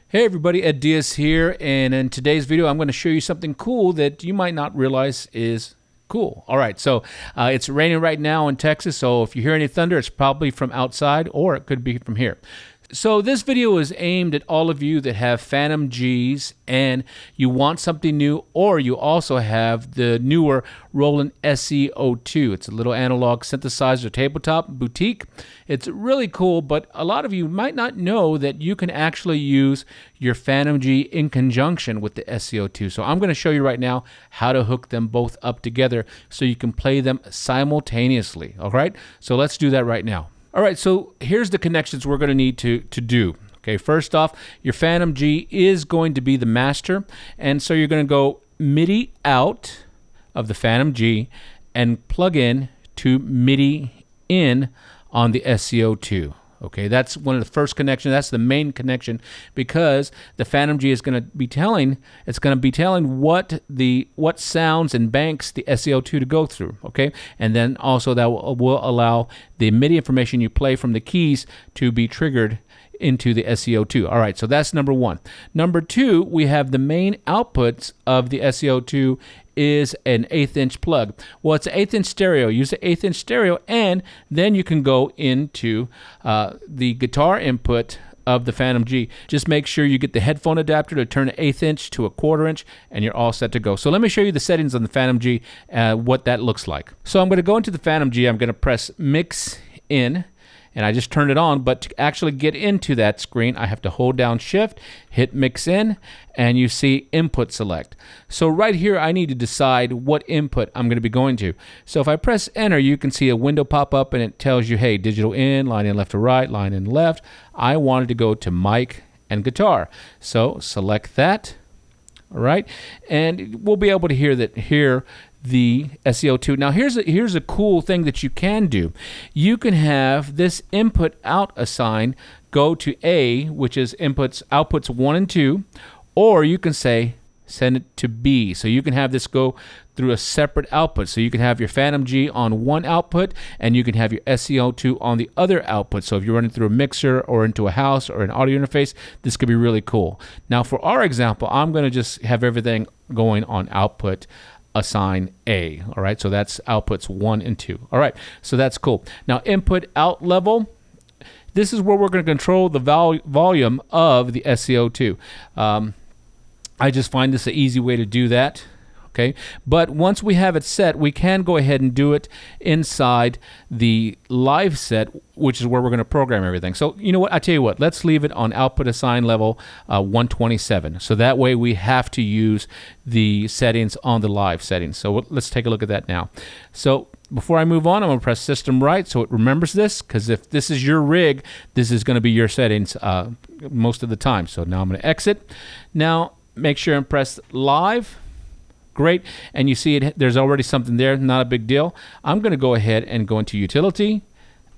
Hey everybody, Ed Diaz here, and in today's video I'm going to show you something cool that you might not realize is cool. Alright, so it's raining right now in Texas, so if you hear any thunder it's probably from outside or it could be from here. So this video is aimed at all of you that have Fantom Gs and you want something new, or you also have the newer Roland SE-02. It's a little analog synthesizer tabletop boutique. It's really cool, but a lot of you might not know that you can actually use your Fantom G in conjunction with the SE-02. So I'm going to show you right now how to hook them both up together so you can play them simultaneously. All right, so let's do that right now. All right, so here's the connections we're going to need to do. Okay, first off, your Fantom G is going to be the master, and so you're going to go MIDI out of the Fantom G and plug in to MIDI in on the SE-02. Okay, that's one of the first connections. That's the main connection, because the Fantom G is going to be telling what sounds and banks the SE-02 to go through. Okay, and then also that will allow the MIDI information you play from the keys to be triggered into the SE-02. All right, so that's number one. Number two, we have the main outputs of the SE-02 is an 1/8 inch plug. Well, it's an 1/8 inch stereo. Use the 1/8 inch stereo, and then you can go into the guitar input of the Fantom G. Just make sure you get the headphone adapter to turn an 1/8 inch to a 1/4 inch, and you're all set to go. So let me show you the settings on the Fantom G, what that looks like. So I'm going to go into the Fantom G. I'm going to press Mix In, and I just turned it on, but to actually get into that screen, I have to hold down Shift, hit Mix In, and you see Input Select. So right here, I need to decide what input I'm going to be going to. So if I press Enter, you can see a window pop up, and it tells you, hey, digital in, line in left to right, line in left. I wanted to go to mic and guitar. So select that, all right? And we'll be able to hear the SE-02. Now here's a cool thing that you can do. You can have this input out assign go to A, which is outputs 1 and 2, or you can say send it to B. So you can have this go through a separate output. So you can have your Fantom G on one output, and you can have your SE-02 on the other output. So if you're running through a mixer or into a house or an audio interface, this could be really cool. Now for our example, I'm going to just have everything going on output assign A. All right, so that's outputs 1 and 2. All right, so that's cool. Now input out level, this is where we're going to control the volume of the SE-02. I just find this an easy way to do that. Okay, but once we have it set, we can go ahead and do it inside the live set, which is where we're going to program everything. So you know what, I tell you what, let's leave it on output assign level 127. So that way we have to use the settings on the live settings. So let's take a look at that now. So before I move on, I'm going to press System Right so it remembers this, because if this is your rig, this is going to be your settings most of the time. So now I'm going to exit. Now make sure and press Live. Great, and you see it. There's already something there, not a big deal. I'm going to go ahead and go into Utility,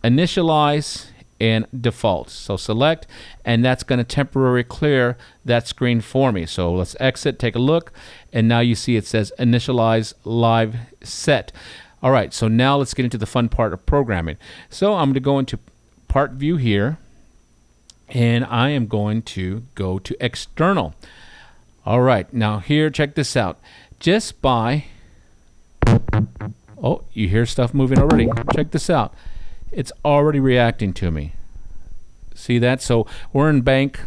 Initialize, and Default. So select, and that's going to temporarily clear that screen for me. So let's exit, take a look, and now you see it says Initialize Live Set. All right, so now let's get into the fun part of programming. So I'm going to go into Part View here, and I am going to go to External. All right, now here, check this out. Just by, oh, you hear stuff moving already. Check this out. It's already reacting to me. See that? So we're in bank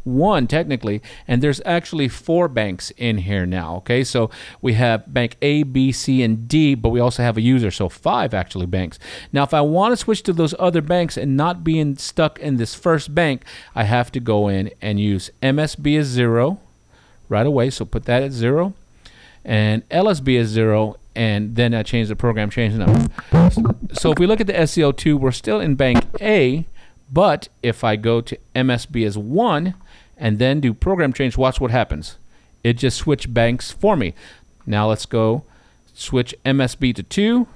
1 technically, and there's actually 4 banks in here now. Okay, so we have bank A, B, C, and D, but we also have a user, so 5 actually banks. Now if I want to switch to those other banks and not being stuck in this first bank, I have to go in and use MSB as 0 right away, so put that at 0. And LSB is 0, and then I change the program, change the number. So if we look at the SE-02, we're still in bank A, but if I go to MSB as 1 and then do program change, watch what happens. It just switched banks for me. Now let's go switch MSB to 2,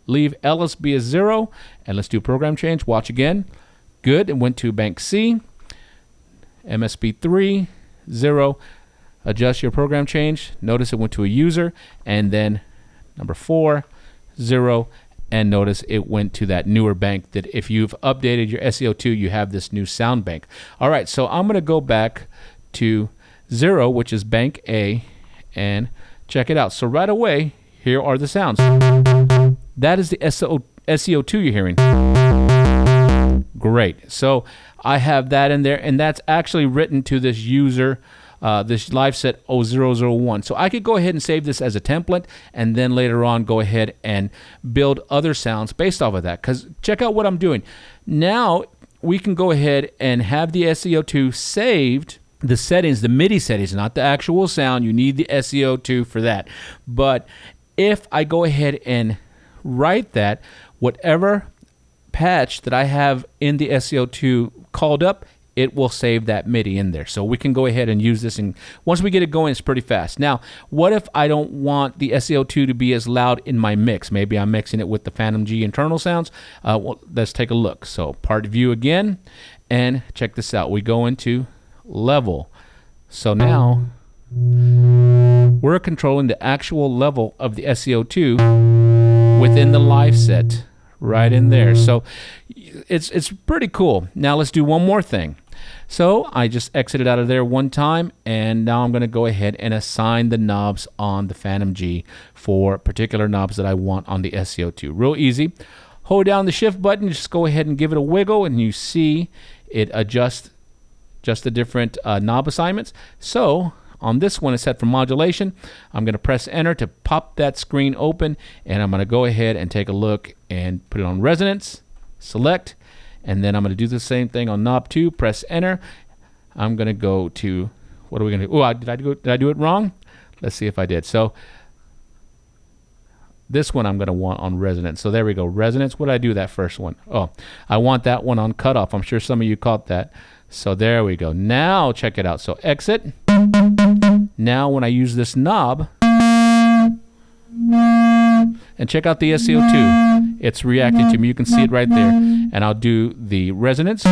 leave LSB as 0, and let's do program change. Watch again. Good, it went to bank C, MSB 3, 0. Adjust your program change. Notice it went to a user, and then number 4, 0, and notice it went to that newer bank that if you've updated your SE-02, you have this new sound bank. All right, so I'm going to go back to 0, which is bank A, and check it out. So right away, here are the sounds. That is the SE-02 you're hearing. Great. So I have that in there, and that's actually written to this user, this live set 001. So I could go ahead and save this as a template, and then later on go ahead and build other sounds based off of that. Because check out what I'm doing. Now we can go ahead and have the SE-02 saved, the settings, the MIDI settings, not the actual sound. You need the SE-02 for that. But if I go ahead and write that, whatever patch that I have in the SE-02 called up, it will save that MIDI in there. So we can go ahead and use this, and once we get it going, it's pretty fast. Now, what if I don't want the SE-02 to be as loud in my mix? Maybe I'm mixing it with the Fantom G internal sounds. Well, let's take a look. So part view again, and check this out. We go into level. So now we're controlling the actual level of the SE-02 within the live set right in there. So it's pretty cool. Now let's do one more thing. So I just exited out of there one time, and now I'm going to go ahead and assign the knobs on the Fantom G for particular knobs that I want on the SE-02. Real easy. Hold down the shift button, just go ahead and give it a wiggle, and you see it adjusts just the different knob assignments. So on this one, it's set for modulation. I'm going to press enter to pop that screen open, and I'm going to go ahead and take a look and put it on resonance, select, and then I'm going to do the same thing on knob 2, press enter. I'm going to go to, what are we going to do? Oh, did I do it wrong? Let's see if I did. So this one I'm going to want on resonance. So there we go, resonance. What did I do that first one? Oh, I want that one on cutoff. I'm sure some of you caught that. So there we go. Now check it out. So exit. Now when I use this knob, and check out the SE-02, it's reacting to me. You can see it right there. And I'll do the resonance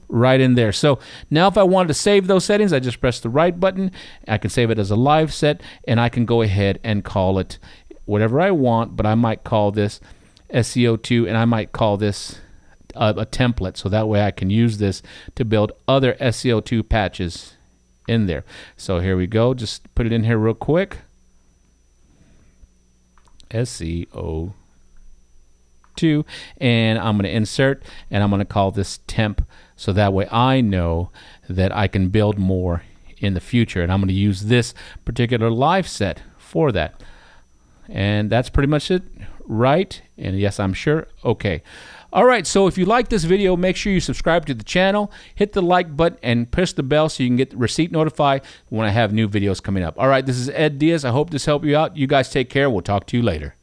right in there. So now if I wanted to save those settings, I just press the right button. I can save it as a live set, and I can go ahead and call it whatever I want, but I might call this SE-02, and I might call this a template, so that way I can use this to build other SE-02 patches in there. So here we go. Just put it in here real quick. SE-02, and I'm going to insert, and I'm going to call this temp, so that way I know that I can build more in the future, and I'm going to use this particular live set for that. And that's pretty much it, right? And yes, I'm sure. Okay. All right, so if you like this video, make sure you subscribe to the channel, hit the like button, and push the bell so you can get the receipt notified when I have new videos coming up. All right, this is Ed Diaz. I hope this helped you out. You guys take care. We'll talk to you later.